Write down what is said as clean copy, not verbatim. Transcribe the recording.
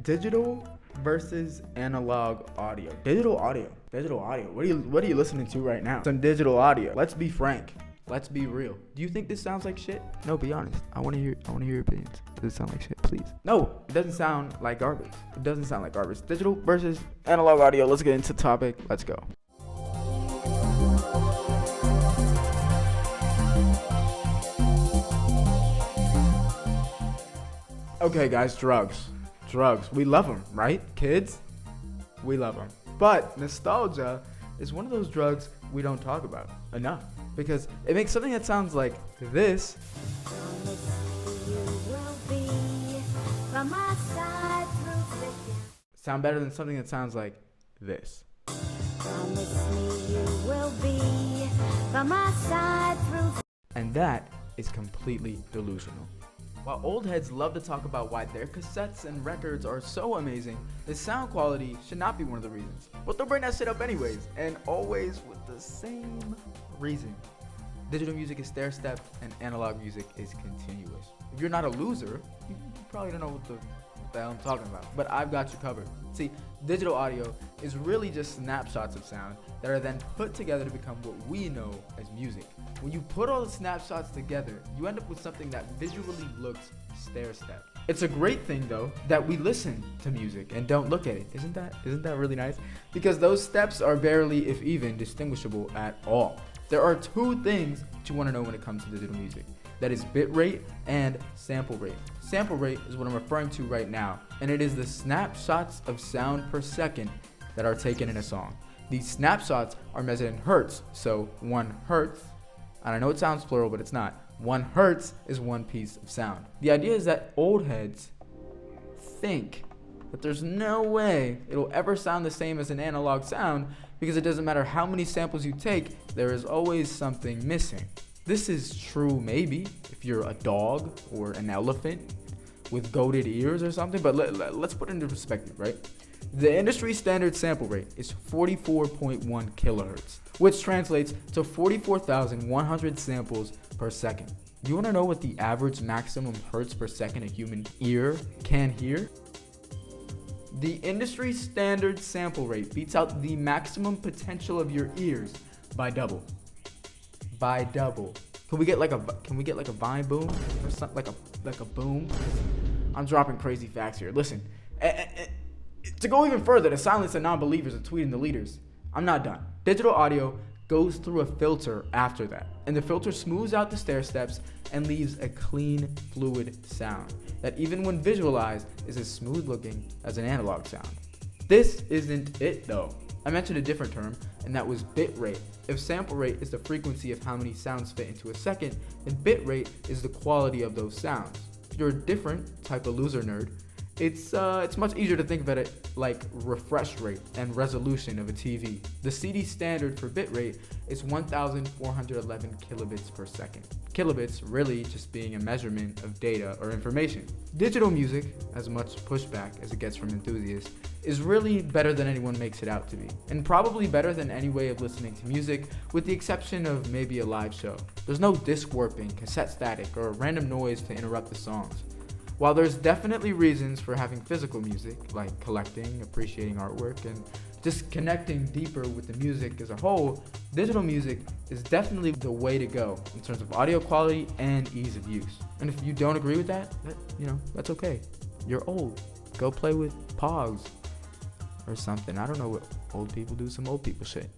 Digital versus analog audio. Digital audio. What are you listening to right now? Some digital audio. Let's be frank. Let's be real. Do you think this sounds like shit? No, be honest. I want to hear your opinions. Does it sound like shit, please? No, it doesn't sound like garbage. Digital versus analog audio. Let's get into the topic. Let's go. Okay, guys, drugs. We love them, right? Kids, we love them. But nostalgia is one of those drugs we don't talk about enough because it makes something that sounds like this sound better than something that sounds like this. And that is completely delusional. While old heads love to talk about why their cassettes and records are so amazing, the sound quality should not be one of the reasons. But they'll bring that shit up anyways, and always with the same reason. Digital music is stair-step, and analog music is continuous. If you're not a loser, you probably don't know what the hell I'm talking about, but I've got you covered. See, digital audio is really just snapshots of sound that are then put together to become what we know as music. When you put all the snapshots together, you end up with something that visually looks stair-step. It's a great thing though that we listen to music and don't look at it. Isn't that really nice? Because those steps are barely, if even, distinguishable at all. There are two things that you want to know when it comes to digital music. That is bit rate and sample rate. Sample rate is what I'm referring to right now, and it is the snapshots of sound per second that are taken in a song. These snapshots are measured in hertz, so 1 hertz, and I know it sounds plural, but it's not. 1 hertz is one piece of sound. The idea is that old heads think that there's no way it'll ever sound the same as an analog sound because it doesn't matter how many samples you take, there is always something missing. This is true maybe if you're a dog or an elephant with goated ears or something, but let's put it into perspective, right? The industry standard sample rate is 44.1 kilohertz, which translates to 44,100 samples per second. You want to know what the average maximum hertz per second a human ear can hear? The industry standard sample rate beats out the maximum potential of your ears by double. Can we get like a vine boom or something like a boom? I'm dropping crazy facts here. Listen, to go even further, to silence the non-believers and tweeting the leaders, I'm not done. Digital audio goes through a filter after that, and the filter smooths out the stair steps and leaves a clean, fluid sound that even when visualized is as smooth looking as an analog sound. This isn't it though. I mentioned a different term, and that was bit rate. If sample rate is the frequency of how many sounds fit into a second, then bit rate is the quality of those sounds. If you're a different type of loser nerd, it's much easier to think about it like refresh rate and resolution of a TV. The CD standard for bit rate is 1,411 kilobits per second. Kilobits really just being a measurement of data or information. Digital music, as much pushback as it gets from enthusiasts, is really better than anyone makes it out to be, and probably better than any way of listening to music, with the exception of maybe a live show. There's no disc warping, cassette static, or random noise to interrupt the songs. While there's definitely reasons for having physical music, like collecting, appreciating artwork, and just connecting deeper with the music as a whole, digital music is definitely the way to go in terms of audio quality and ease of use. And if you don't agree with that, that's okay. You're old. Go play with Pogs or something. I don't know what old people do, some old people shit.